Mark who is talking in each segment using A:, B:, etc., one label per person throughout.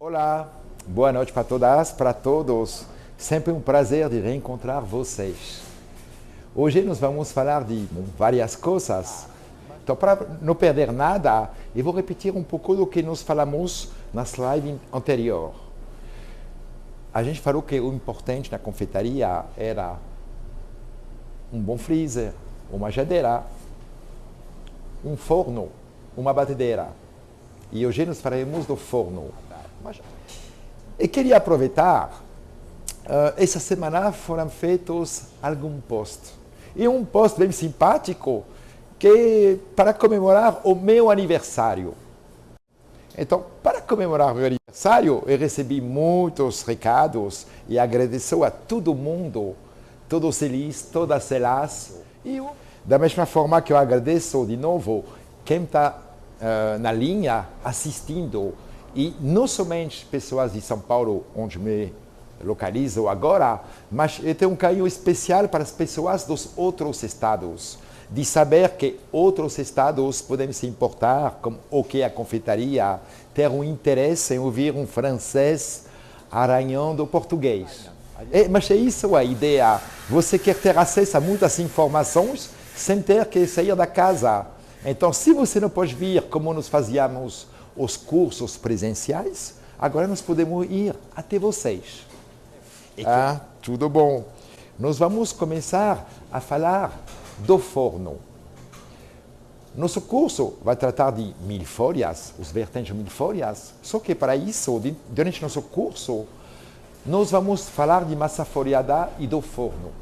A: Olá, boa noite para todas, para todos. Sempre um prazer de reencontrar vocês. Hoje nós vamos falar de várias coisas. Então, para não perder nada, eu vou repetir um pouco do que nós falamos na slide anterior. A gente falou que o importante na confeitaria era um bom freezer, uma geladeira, um forno, uma batedeira. E hoje nós falaremos do forno. Eu queria aproveitar, essa semana foram feitos alguns posts. E um post bem simpático que para comemorar o meu aniversário. Então, para comemorar o meu aniversário, eu recebi muitos recados e agradeço a todo mundo, todos eles, todas elas. E da mesma forma que eu agradeço de novo quem está na linha assistindo. E não somente pessoas de São Paulo, onde me localizo agora, mas eu tenho um carinho especial para as pessoas dos outros estados. De saber que outros estados podem se importar com o que é a confeitaria, ter um interesse em ouvir um francês arranhando português. Mas é isso a ideia. Você quer ter acesso a muitas informações sem ter que sair da casa. Então, se você não pode vir como nós fazíamos os cursos presenciais, agora nós podemos ir até vocês. Tudo bom. Nós vamos começar a falar do forno. Nosso curso vai tratar de milfolhas, os vertentes milfolhas, só que para isso, durante nosso curso, nós vamos falar de massa folhada e do forno.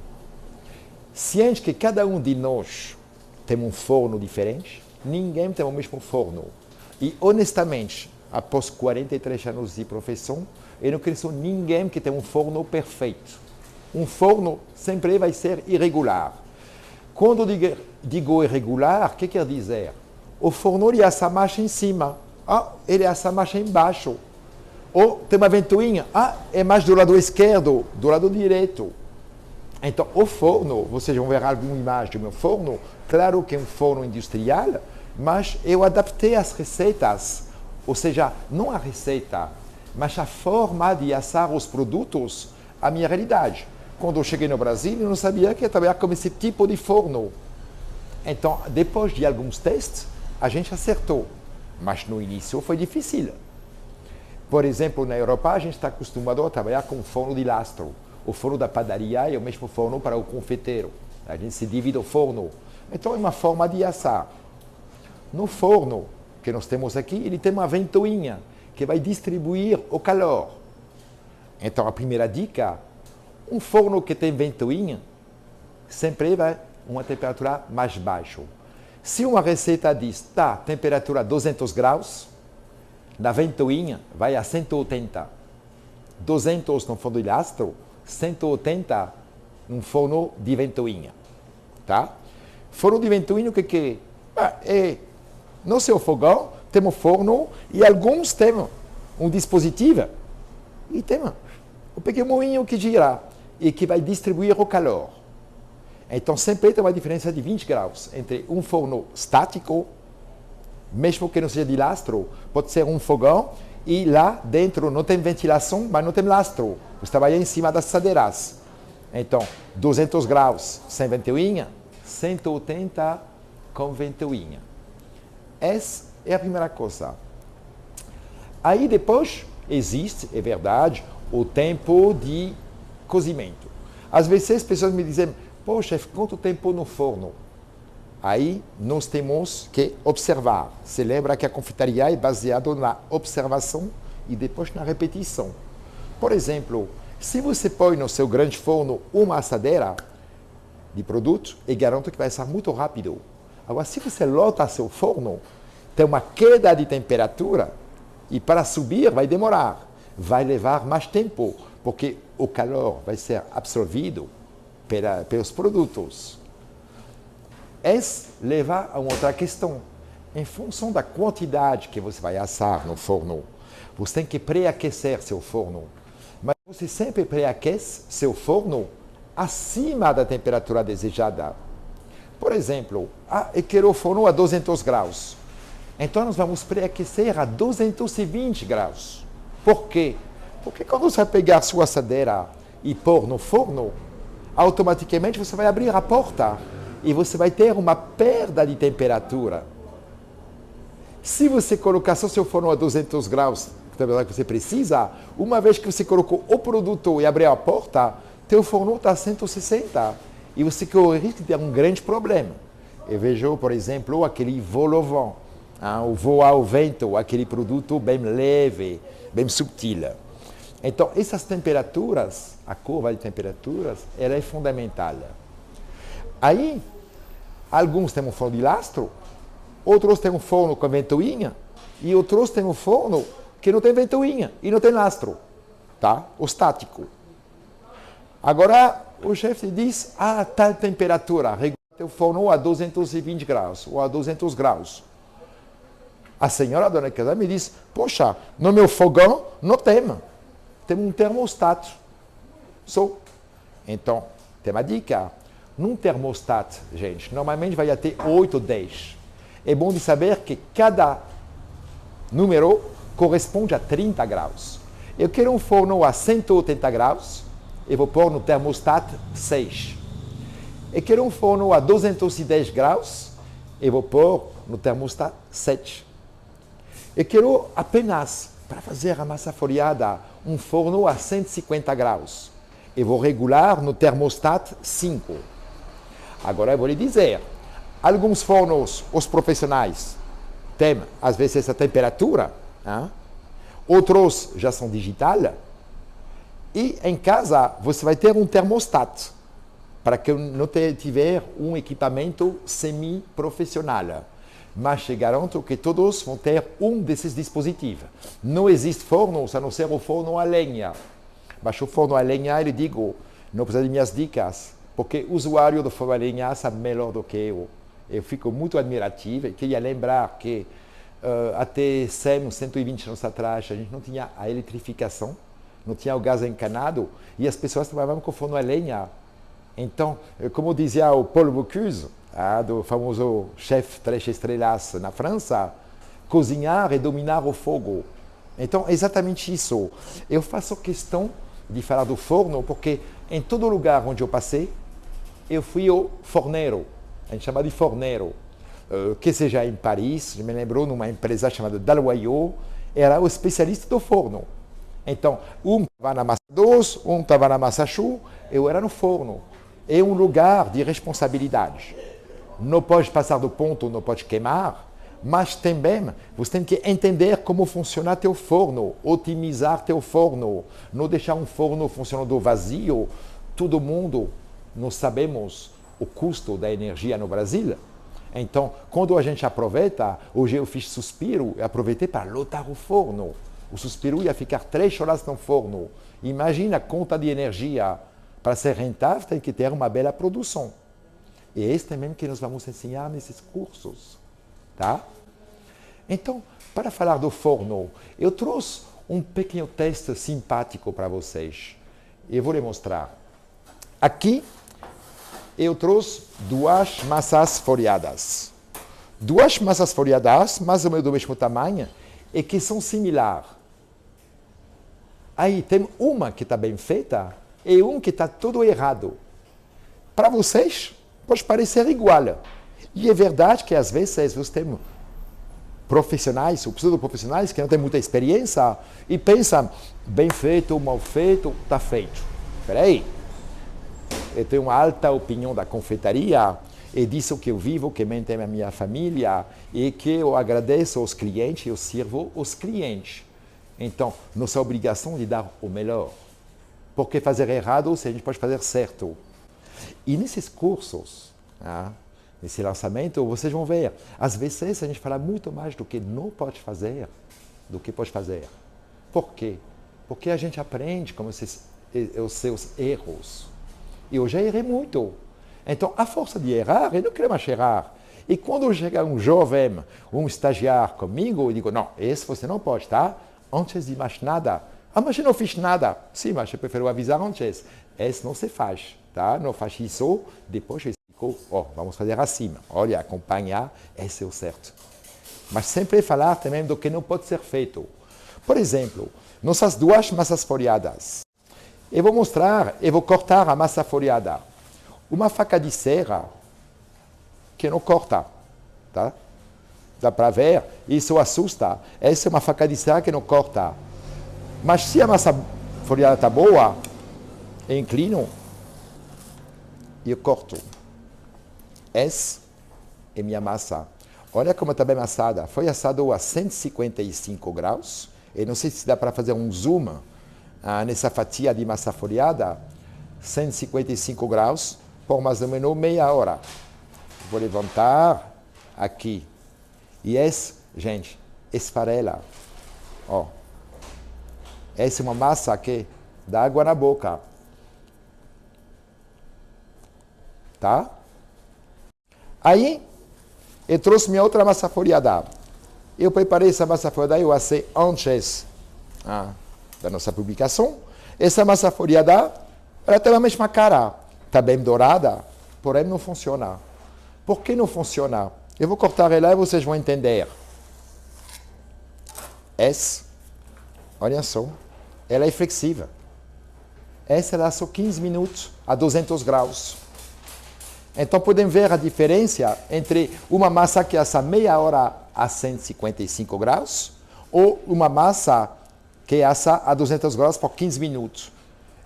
A: Ciente que cada um de nós tem um forno diferente, ninguém tem o mesmo forno. E, honestamente, após 43 anos de profissão, eu não conheço ninguém que tenha um forno perfeito. Um forno sempre vai ser irregular. Quando digo irregular, o que quer dizer? O forno ele assa a marcha em cima, ele assa a marcha embaixo. Ou tem uma ventoinha, é mais do lado esquerdo, do lado direito. Então, o forno, vocês vão ver alguma imagem do meu forno, claro que é um forno industrial, mas eu adaptei as receitas, ou seja, não a receita, mas a forma de assar os produtos à minha realidade. Quando eu cheguei no Brasil, eu não sabia que ia trabalhar com esse tipo de forno. Então, depois de alguns testes, a gente acertou, mas no início foi difícil. Por exemplo, na Europa, a gente está acostumado a trabalhar com forno de lastro. O forno da padaria é o mesmo forno para o confeiteiro. A gente se divide o forno. Então, é uma forma de assar. No forno que nós temos aqui, ele tem uma ventoinha que vai distribuir o calor. Então, a primeira dica, um forno que tem ventoinha sempre vai uma temperatura mais baixa. Se uma receita diz, temperatura 200 graus, na ventoinha vai a 180. 200 no forno de lastro, 180 num forno de ventoinha. Tá? Forno de ventoinha, o que é? No seu fogão, temos forno e alguns têm um dispositivo e tem um pequeno moinho que gira e que vai distribuir o calor. Então, sempre tem uma diferença de 20 graus entre um forno estático, mesmo que não seja de lastro, pode ser um fogão e lá dentro não tem ventilação, mas não tem lastro. Você trabalha em cima das assadeiras. Então, 200 graus sem ventoinha, 180 com ventoinha. Essa é a primeira coisa. Aí depois existe, é verdade, o tempo de cozimento. Às vezes as pessoas me dizem, chefe, quanto tempo no forno? Aí nós temos que observar. Se lembra que a confeitaria é baseada na observação e depois na repetição. Por exemplo, se você põe no seu grande forno uma assadeira de produto, eu garanto que vai ser muito rápido. Agora, se você lota seu forno, tem uma queda de temperatura e para subir vai demorar. Vai levar mais tempo, porque o calor vai ser absorvido pelos produtos. Isso leva a uma outra questão. Em função da quantidade que você vai assar no forno, você tem que pré-aquecer seu forno. Mas você sempre pré-aquece seu forno acima da temperatura desejada. Por exemplo, eu quero o forno a 200 graus. Então, nós vamos pré-aquecer a 220 graus. Por quê? Porque quando você vai pegar sua assadeira e pôr no forno, automaticamente você vai abrir a porta e você vai ter uma perda de temperatura. Se você colocar só seu forno a 200 graus, que você precisa, uma vez que você colocou o produto e abriu a porta, teu forno está a 160 e você corre o risco de ter um grande problema. Eu vejo, por exemplo, aquele vol au vent, o voo ao vento, aquele produto bem leve, bem subtil. Então, essas temperaturas, a curva de temperaturas, ela é fundamental. Aí, alguns têm um forno de lastro, outros têm um forno com ventoinha e outros têm um forno que não tem ventoinha e não tem lastro, tá? O estático. Agora, o chefe diz, tal temperatura, regula teu forno a 220 graus ou a 200 graus. A senhora dona casa me diz, poxa, no meu fogão não tem um termostato. Então, tem uma dica. Num termostato, gente, normalmente vai até 8 ou 10. É bom de saber que cada número corresponde a 30 graus. Eu quero um forno a 180 graus, eu vou pôr no termostato 6. Eu quero um forno a 210 graus, eu vou pôr no termostato 7. Eu quero apenas, para fazer a massa folhada, um forno a 150 graus. Eu vou regular no termostato 5. Agora eu vou lhe dizer, alguns fornos, os profissionais, têm às vezes essa temperatura, outros já são digital, e em casa você vai ter um termostato, para que não tiver um equipamento semi-profissional. Mas te garanto que todos vão ter um desses dispositivos. Não existe forno, a não ser o forno a lenha. Mas o forno a lenha, eu digo, não precisa de minhas dicas, porque o usuário do forno a lenha sabe melhor do que eu. Eu fico muito admirativo e queria lembrar que até 100, 120 anos atrás, a gente não tinha a eletrificação, não tinha o gás encanado e as pessoas trabalhavam com forno a lenha. Então, como dizia o Paul Bocuse, do famoso chefe 3 estrelas na França, cozinhar e dominar o fogo. Então, é exatamente isso. Eu faço questão de falar do forno porque em todo lugar onde eu passei, eu fui o forneiro. A gente chama de forneiro. Que seja em Paris, eu me lembro numa empresa chamada Dalloyau, era o especialista do forno. Então, um estava na massa doce, um estava na massa chou, eu era no forno. É um lugar de responsabilidade. Não pode passar do ponto, não pode queimar, mas também você tem que entender como funciona teu forno, otimizar teu forno, não deixar um forno funcionando vazio. Todo mundo, nós sabemos o custo da energia no Brasil. Então, quando a gente aproveita, hoje eu fiz suspiro, eu aproveitei para lotar o forno. O suspiro ia ficar 3 horas no forno. Imagina a conta de energia. Para ser rentável, tem que ter uma bela produção. E é isso também que nós vamos ensinar nesses cursos. Tá? Então, para falar do forno, eu trouxe um pequeno teste simpático para vocês. Eu vou lhe mostrar. Aqui, eu trouxe 2 massas folhadas. 2 massas folhadas, mais ou menos do mesmo tamanho, e que são similares. Aí tem uma que está bem feita e um que está todo errado. Para vocês, pode parecer igual. E é verdade que às vezes você tem profissionais, ou pseudo-profissionais, que não têm muita experiência e pensam, bem feito, mal feito, está feito. Espera aí. Eu tenho uma alta opinião da confeitaria, é disso que eu vivo, que mantém a minha família e que eu agradeço aos clientes, eu sirvo os clientes. Então, nossa obrigação é de dar o melhor. Porque fazer errado, se a gente pode fazer certo. E nesses cursos, nesse lançamento, vocês vão ver, às vezes a gente fala muito mais do que não pode fazer, do que pode fazer. Por quê? Porque a gente aprende com os seus erros. E eu já errei muito. Então, a força de errar, eu não quero mais errar. E quando chega um jovem, um estagiário comigo, eu digo, não, esse você não pode, tá? Antes de mais nada. Mas eu não fiz nada. Sim, mas eu prefiro avisar antes. Esse não se faz, tá? Não faz isso, depois eu explico, vamos fazer assim. Olha, acompanhar, esse é o certo. Mas sempre falar também do que não pode ser feito. Por exemplo, nossas duas massas folhadas. Eu vou mostrar, eu vou cortar a massa folhada. Uma faca de serra que não corta, tá? Dá para ver? Isso assusta. Essa é uma faca de serra que não corta. Mas se a massa folhada está boa, eu inclino e eu corto. Essa é minha massa. Olha como está bem amassada. Foi assado a 155 graus. Eu não sei se dá para fazer um zoom nessa fatia de massa folhada. 155 graus por mais ou menos meia hora. Vou levantar aqui. E essa, gente, esfarela. Ó. Essa é uma massa que dá água na boca. Tá? Aí, eu trouxe minha outra massa folhada. Eu preparei essa massa folhada, eu assei antes da nossa publicação. Essa massa folhada, ela tem a mesma cara. Está bem dourada, porém não funciona. Por que não funciona? Eu vou cortar ela e vocês vão entender. Essa, olha só, ela é flexível. Essa ela só 15 minutos a 200 graus. Então podem ver a diferença entre uma massa que assa meia hora a 155 graus ou uma massa que assa a 200 graus por 15 minutos.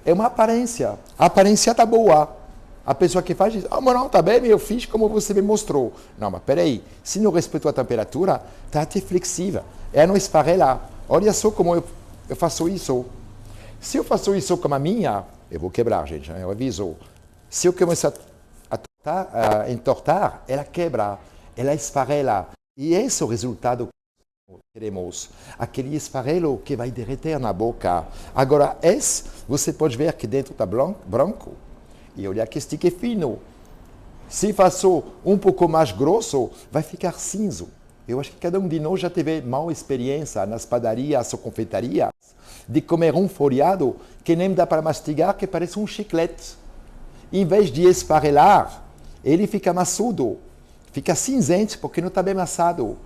A: É uma aparência. A aparência está boa. A pessoa que faz diz, mas não, está bem, eu fiz como você me mostrou. Não, mas peraí, se não respeitou a temperatura, está até flexível. Ela não esfarela. Olha só como eu faço isso. Se eu faço isso com a minha, eu vou quebrar, gente, eu aviso. Se eu começar a entortar, ela quebra, ela esfarela. E esse é o resultado que queremos. Aquele esfarelo que vai derreter na boca. Agora, esse, você pode ver que dentro está branco. E olha que este que é fino. Se faço um pouco mais grosso, vai ficar cinza. Eu acho que cada um de nós já teve mal experiência nas padarias ou confeitarias de comer um folhado que nem dá para mastigar, que parece um chiclete. Em vez de esfarelar, ele fica maçudo, fica cinzento porque não está bem amassado.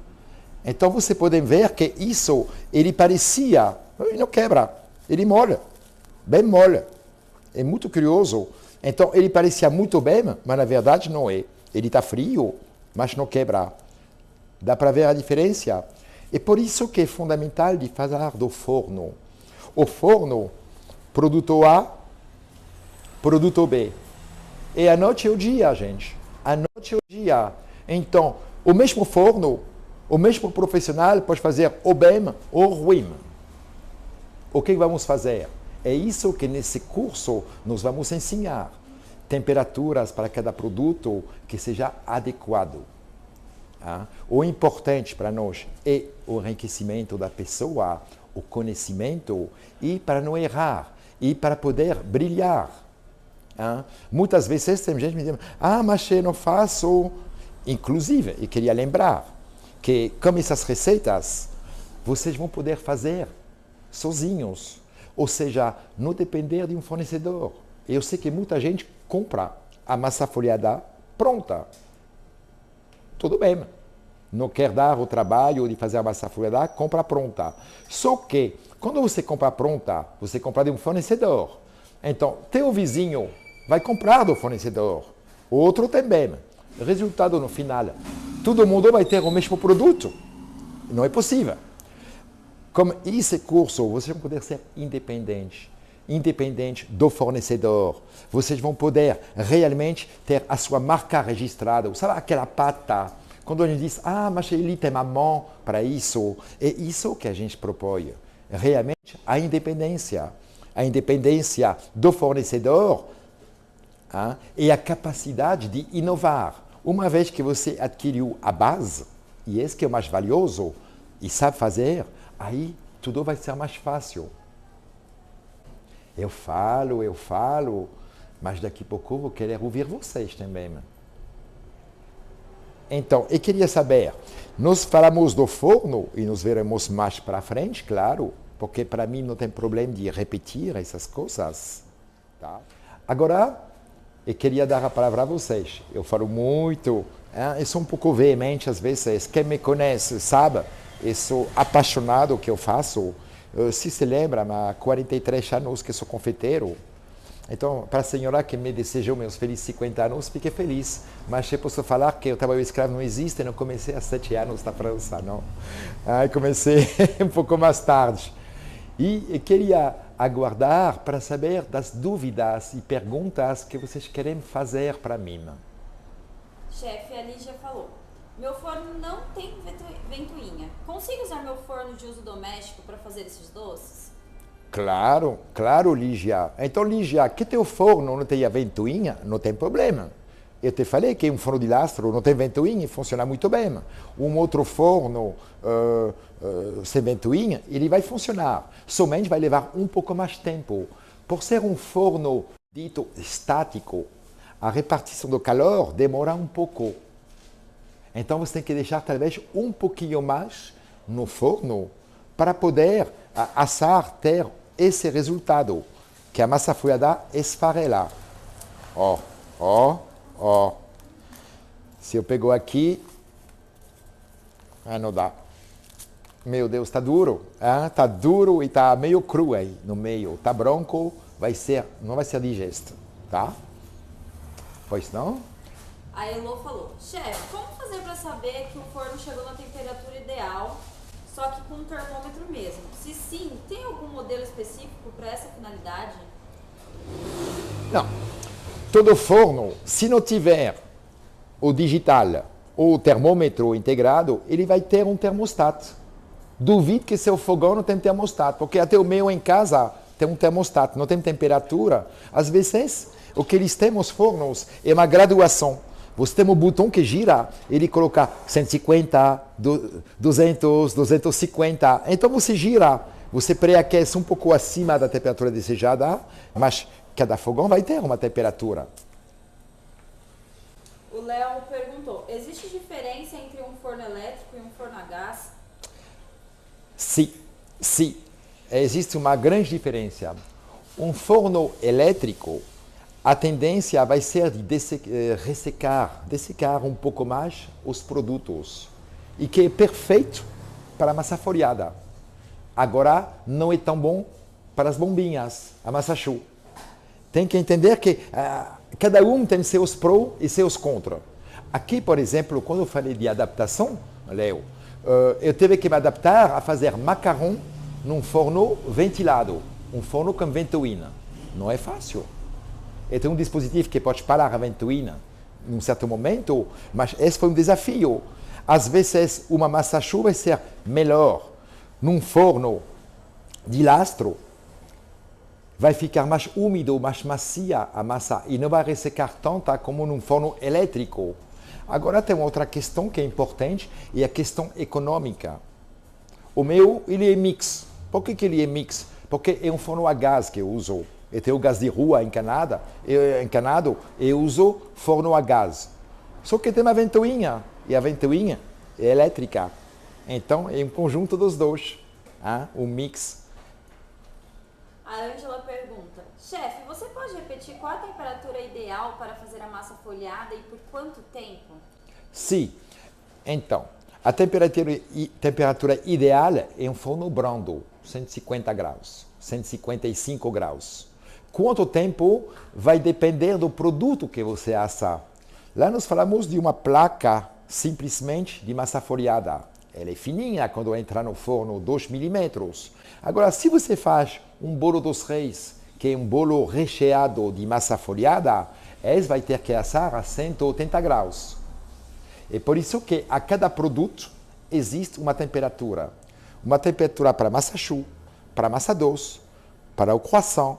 A: Então você pode ver que isso, ele parecia, ele não quebra, ele molha, bem mole. É muito curioso. Então ele parecia muito bem, mas na verdade não é. Ele está frio, mas não quebra. Dá para ver a diferença? É por isso que é fundamental de falar do forno. O forno, produto A, produto B. E a noite é o dia, gente. A noite é o dia. Então, o mesmo forno, o mesmo profissional pode fazer ou bem ou ruim. O que vamos fazer? É isso que nesse curso nós vamos ensinar. Temperaturas para cada produto que seja adequado. O importante para nós é o enriquecimento da pessoa, o conhecimento, e para não errar, e para poder brilhar. Muitas vezes tem gente que me diz, mas eu não faço. Inclusive, eu queria lembrar que, como essas receitas, vocês vão poder fazer sozinhos. Ou seja, não depender de um fornecedor. Eu sei que muita gente compra a massa folhada pronta. Tudo bem. Não quer dar o trabalho de fazer a massa folhada, compra pronta. Só que, quando você compra pronta, você compra de um fornecedor. Então, teu vizinho vai comprar do fornecedor. O outro também. Resultado no final, todo mundo vai ter o mesmo produto. Não é possível. Como esse curso, vocês vão poder ser independentes. Independente do fornecedor. Vocês vão poder realmente ter a sua marca registrada. Sabe aquela pata? Quando a gente diz, mas ele tem uma mão para isso. É isso que a gente propõe. Realmente a independência. A independência do fornecedor e a capacidade de inovar. Uma vez que você adquiriu a base, e esse que é o mais valioso, e sabe fazer, aí tudo vai ser mais fácil. Eu falo, mas daqui a pouco eu vou querer ouvir vocês também. Então, eu queria saber, nós falamos do forno e nos veremos mais para frente, claro, porque para mim não tem problema de repetir essas coisas. Tá? Agora, eu queria dar a palavra a vocês. Eu falo muito, eu sou um pouco veemente às vezes. Quem me conhece sabe, eu sou apaixonado do que eu faço. se se lembra, há 43 anos que sou confeiteiro. Então, para a senhora que me desejou meus felizes 50 anos, fiquei feliz. Mas eu posso falar que o trabalho escravo não existe, não comecei há 7 anos na França, não. Comecei um pouco mais tarde. E queria aguardar para saber das dúvidas e perguntas que vocês querem fazer para mim.
B: Chefe, a Lígia falou. Meu forno não tem ventoinha. Consigo usar meu forno de uso doméstico para fazer esses doces?
A: Claro, claro, Lígia. Então, Lígia, que teu forno não tenha ventoinha, não tem problema. Eu te falei que um forno de lastro não tem ventoinha e funciona muito bem. Um outro forno sem ventoinha, ele vai funcionar. Somente vai levar um pouco mais de tempo. Por ser um forno dito estático, a repartição do calor demora um pouco. Então você tem que deixar talvez um pouquinho mais no forno para poder assar, ter esse resultado, que a massa folhada esfarela. Se eu pego aqui, não dá. Meu Deus, está duro. Está duro e está meio cru aí no meio. Está branco, não vai ser digesto, tá? Pois não?
B: A Elo falou, chefe, como fazer para saber que o forno chegou na temperatura ideal, só que com um termômetro mesmo? Se sim, tem algum modelo específico para essa finalidade?
A: Não. Todo forno, se não tiver o digital ou o termômetro integrado, ele vai ter um termostato. Duvido que seu fogão não tem termostato, porque até o meu em casa tem um termostato, não tem temperatura. Às vezes, o que eles têm nos fornos é uma graduação. Você tem um botão que gira, ele coloca 150, 200, 250. Então você gira, você pré-aquece um pouco acima da temperatura desejada, mas cada fogão vai ter uma temperatura.
B: O Léo perguntou, existe diferença entre um forno elétrico e um forno a gás?
A: Sim. Existe uma grande diferença. Um forno elétrico, a tendência vai ser de dessecar um pouco mais os produtos. E que é perfeito para a massa folhada. Agora, não é tão bom para as bombinhas, a massa choux. Tem que entender que cada um tem seus prós e seus contras. Aqui, por exemplo, quando eu falei de adaptação, Léo, eu tive que me adaptar a fazer macarrão num forno ventilado, um forno com ventoinha. Não é fácil. E tem um dispositivo que pode parar a ventoinha num certo momento, mas esse foi um desafio. Às vezes, uma massa choux vai ser melhor num forno de lastro, vai ficar mais úmido, mais macia a massa e não vai ressecar tanto como num forno elétrico. Agora tem outra questão que é importante, e a questão econômica. O meu, ele é mix. Por que ele é mix? Porque é um forno a gás que eu uso. Eu tenho gás de rua encanado, eu uso forno a gás. Só que tem uma ventoinha, e a ventoinha é elétrica. Então, é um conjunto dos dois, um mix.
B: A Ângela pergunta, chefe, você pode repetir qual a temperatura ideal para fazer a massa folhada e por quanto tempo?
A: Sim. Então, a temperatura ideal é um forno brando, 150 graus, 155 graus. Quanto tempo vai depender do produto que você assar. Lá nós falamos de uma placa simplesmente de massa folhada. Ela é fininha quando entra no forno, 2 milímetros. Agora, se você faz um bolo dos reis, que é um bolo recheado de massa folhada, esse vai ter que assar a 180 graus. É por isso que a cada produto existe uma temperatura. Uma temperatura para massa choux, para massa doce, para o croissant,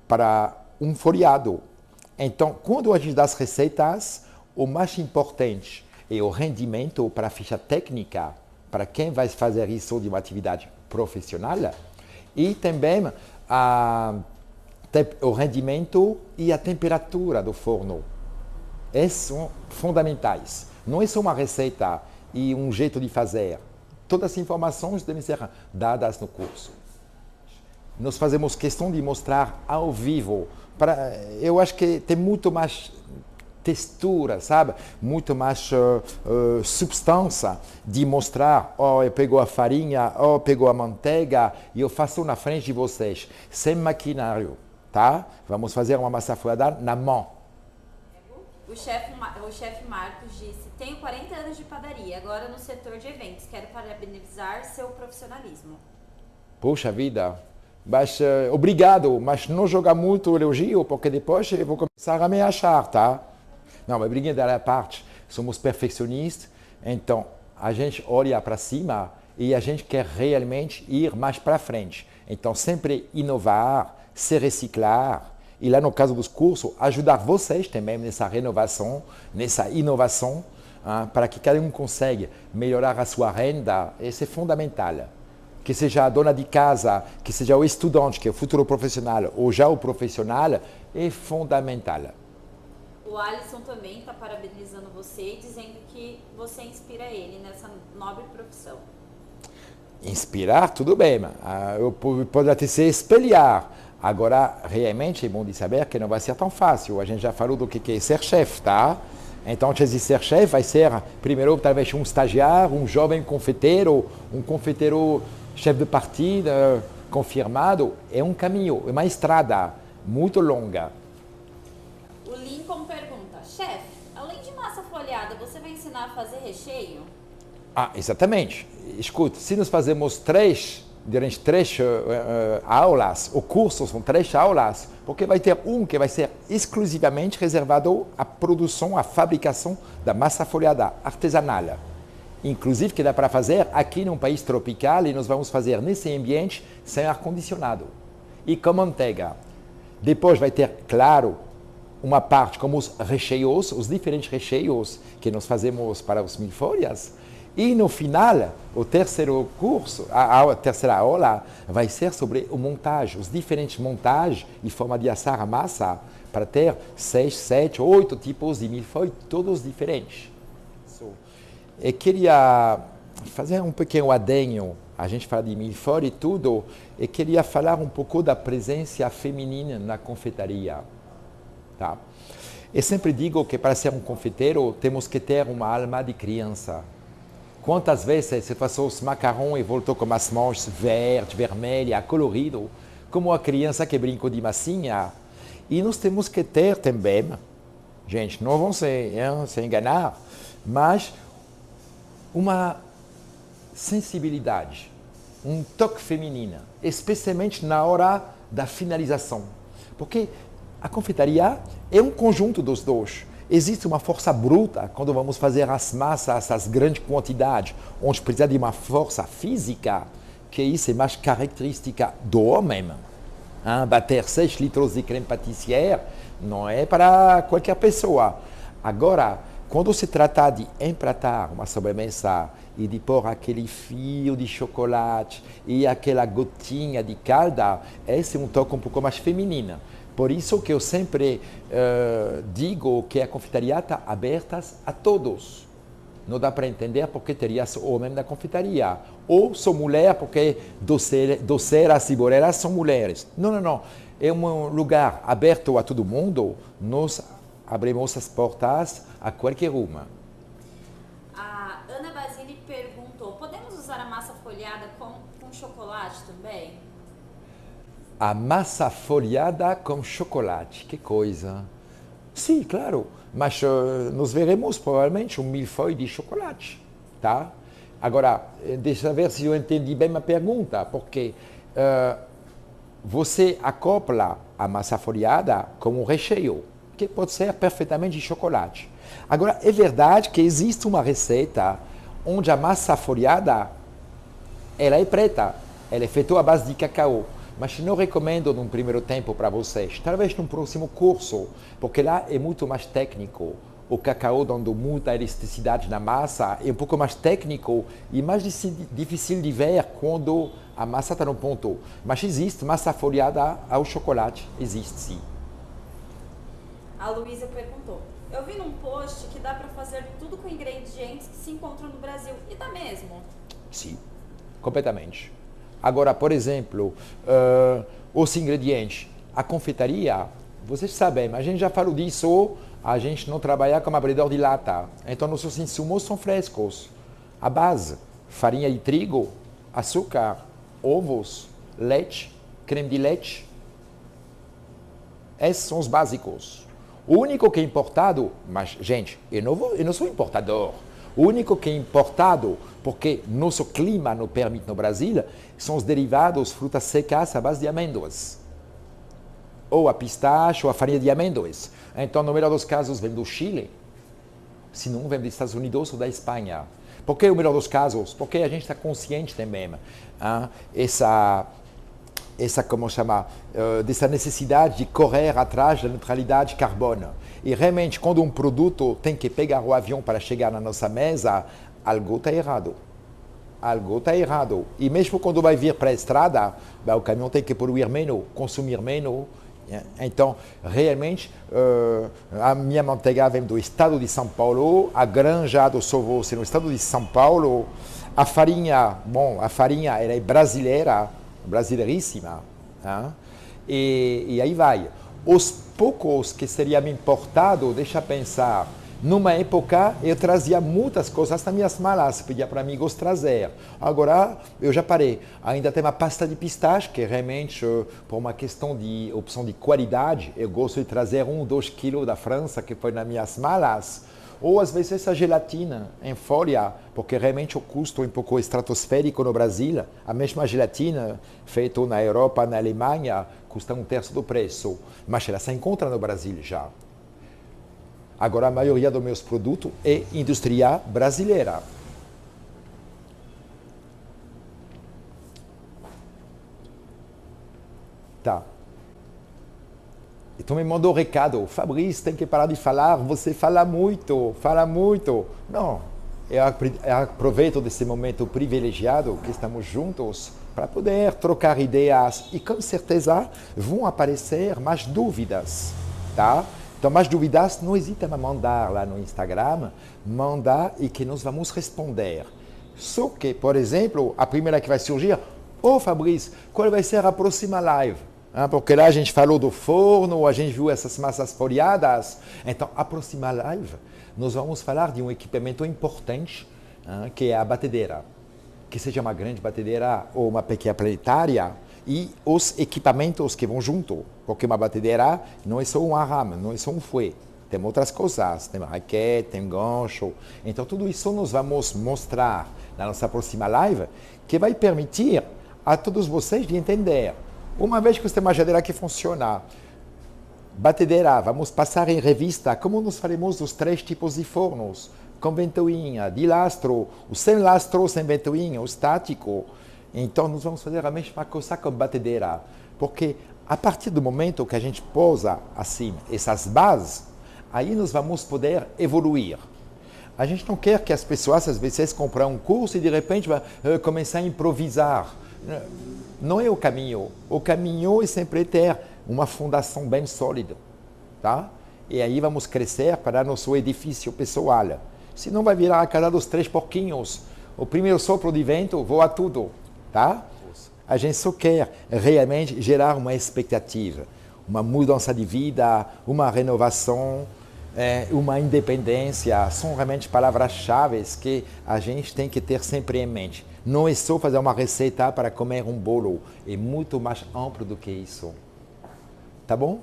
A: para um folhado. Então, quando a gente dá as receitas, o mais importante é o rendimento para a ficha técnica, para quem vai fazer isso de uma atividade profissional, e também o rendimento e a temperatura do forno. Esses são fundamentais. Não é só uma receita e um jeito de fazer. Todas as informações devem ser dadas no curso. Nós fazemos questão de mostrar ao vivo. Eu acho que tem textura, sabe? Muito mais substância de mostrar, eu pego a farinha, pego a manteiga e eu faço na frente de vocês, sem maquinário, tá? Vamos fazer uma massa folhada na mão.
B: O chefe Marcos disse: tenho 40 anos de padaria, agora no setor de eventos. Quero parabenizar seu profissionalismo.
A: Poxa vida, mas obrigado, mas não jogar muito elogio, porque depois eu vou começar a me achar, tá? Não, mas brincadeira à parte, somos perfeccionistas, então a gente olha para cima e a gente quer realmente ir mais para frente. Então sempre inovar, se reciclar. E lá no caso dos cursos, ajudar vocês também nessa renovação, nessa inovação, para que cada um consiga melhorar a sua renda, isso é fundamental. Que seja a dona de casa, que seja o estudante, que é o futuro profissional, ou já o profissional, é fundamental.
B: O Alisson também está parabenizando você e dizendo que você inspira ele nessa nobre profissão.
A: Inspirar, tudo bem, pode até se espelhar. Agora, realmente é bom de saber que não vai ser tão fácil. A gente já falou do que é ser chefe, tá? Então, antes de ser chefe, vai ser, primeiro, talvez um estagiário, um jovem confeiteiro chefe de partido, confirmado. É um caminho, é uma estrada muito longa.
B: O Lincoln pergunta: chefe, além de massa folhada, você vai ensinar a fazer recheio?
A: Exatamente. Escuta, se nós fazemos durante 3 aulas, o curso são 3 aulas, porque vai ter um que vai ser exclusivamente reservado à produção, à fabricação da massa folhada artesanal. Inclusive que dá para fazer aqui num país tropical e nós vamos fazer nesse ambiente sem ar-condicionado e com manteiga. Depois vai ter, claro, uma parte como os recheios, os diferentes recheios que nós fazemos para os milfolhas. E no final, o terceiro curso, a terceira aula, vai ser sobre o montagem, os diferentes montagens e forma de assar a massa para ter 6, 7, 8 tipos de milfolho, todos diferentes. Eu queria fazer um pequeno adendo, a gente fala de milfolho e tudo, eu queria falar um pouco da presença feminina na confeitaria. Tá? Eu sempre digo que para ser um confeiteiro temos que ter uma alma de criança. Quantas vezes você faz os macarrons e voltou com as mãos verdes, vermelhas, colorido, como a criança que brinca de massinha. E nós temos que ter também, gente, não vão se enganar, mas uma sensibilidade, um toque feminino, especialmente na hora da finalização. Porque a confeitaria é um conjunto dos dois. Existe uma força bruta quando vamos fazer as massas, essas grandes quantidades, onde precisa de uma força física, que isso é mais característica do homem. Bater 6 litros de creme pâtissier não é para qualquer pessoa. Agora, quando se trata de empratar uma sobremesa e de pôr aquele fio de chocolate e aquela gotinha de calda, esse é um toque um pouco mais feminino. Por isso que eu sempre digo que a confeitaria está aberta a todos. Não dá para entender porque teria homem na confeitaria. Ou sou mulher porque doceiras e boleiras são mulheres. Não. É um lugar aberto a todo mundo. Nós abrimos as portas a qualquer uma.
B: A Ana Basile perguntou: podemos usar a massa folhada com chocolate também?
A: A massa folhada com chocolate, que coisa! Sim, claro, mas nós veremos provavelmente um milfolho de chocolate, tá? Agora, deixa eu ver se eu entendi bem a pergunta, porque você acopla a massa folhada com um recheio, que pode ser perfeitamente de chocolate. Agora, é verdade que existe uma receita onde a massa folhada, ela é preta, ela é feita à base de cacau. Mas não recomendo num primeiro tempo para vocês, talvez num próximo curso, porque lá é muito mais técnico. O cacau dando muita elasticidade na massa é um pouco mais técnico e mais difícil de ver quando a massa está no ponto. Mas existe massa folhada ao chocolate, existe sim.
B: A Luísa perguntou: eu vi num post que dá para fazer tudo com ingredientes que se encontram no Brasil, e dá mesmo?
A: Sim, completamente. Agora, por exemplo, os ingredientes, a confeitaria, vocês sabem, a gente já falou disso a gente não trabalha como abridor de lata. Então, nossos insumos são frescos. A base, farinha de trigo, açúcar, ovos, leite, creme de leite. Esses são os básicos. O único que é importado, mas, gente, eu não sou importador. O único que é importado, porque nosso clima não permite no Brasil, são os derivados, frutas secas à base de amêndoas. Ou a pistache, ou a farinha de amêndoas. Então, no melhor dos casos, vem do Chile. Se não, vem dos Estados Unidos ou da Espanha. Por que o melhor dos casos? Porque a gente está consciente também. Como chama, dessa necessidade de correr atrás da neutralidade de carbono. E realmente, quando um produto tem que pegar o avião para chegar na nossa mesa, algo está errado. Algo está errado. E mesmo quando vai vir para a estrada, o caminhão tem que poluir menos, consumir menos. Então, realmente, a minha manteiga vem do estado de São Paulo, a granja do Sovoce no estado de São Paulo. A farinha ela é brasileira, brasileiríssima. E aí vai. Os poucos que seriam importados, deixa eu pensar, numa época eu trazia muitas coisas nas minhas malas, pedia para amigos trazer. Agora eu já parei. Ainda tem uma pasta de pistache, que realmente, por uma questão de opção de qualidade, eu gosto de trazer 1 ou 2 quilos da França, que foi nas minhas malas. Ou às vezes essa gelatina em folha, porque realmente o custo é um pouco estratosférico no Brasil. A mesma gelatina feita na Europa, na Alemanha, custa 1/3 do preço. Mas ela se encontra no Brasil já. Agora a maioria dos meus produtos é indústria brasileira. Tá. Então me mandou um recado, Fabrício, tem que parar de falar, você fala muito. Não, eu aproveito desse momento privilegiado que estamos juntos para poder trocar ideias e com certeza vão aparecer mais dúvidas, tá? Então, mais dúvidas, não hesite a mandar lá no Instagram, mandar e que nós vamos responder. Só que, por exemplo, a primeira que vai surgir, Fabrício, qual vai ser a próxima live? Porque lá a gente falou do forno, a gente viu essas massas folhadas. Então, a próxima live, nós vamos falar de um equipamento importante, que é a batedeira. Que seja uma grande batedeira ou uma pequena planetária, e os equipamentos que vão junto. Porque uma batedeira não é só um arame, não é só um fouet. Tem outras coisas, tem raquete, tem gancho. Então, tudo isso nós vamos mostrar na nossa próxima live, que vai permitir a todos vocês de entender. Uma vez que você tem uma geladeira que funciona, batedeira, vamos passar em revista como nós faremos os 3 tipos de fornos, com ventoinha, de lastro, o sem lastro, sem ventoinha, o estático. Então, nós vamos fazer a mesma coisa com batedeira, porque a partir do momento que a gente posa assim essas bases, aí nós vamos poder evoluir. A gente não quer que as pessoas, às vezes, comprem um curso e, de repente, vão começar a improvisar. Não é o caminho. O caminho é sempre ter uma fundação bem sólida, tá? E aí vamos crescer para nosso edifício pessoal. Senão vai virar a casa dos 3 porquinhos. O primeiro sopro de vento voa tudo, tá? A gente só quer realmente gerar uma expectativa, uma mudança de vida, uma renovação, uma independência. São realmente palavras-chave que a gente tem que ter sempre em mente. Não é só fazer uma receita para comer um bolo, é muito mais amplo do que isso. Tá bom?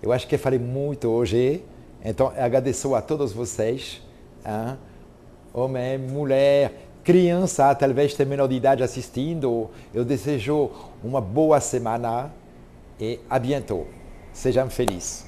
A: Eu acho que falei muito hoje, então eu agradeço a todos vocês, homem, mulher, criança, talvez tem menor de idade assistindo. Eu desejo uma boa semana e a bientôt. Sejam felizes.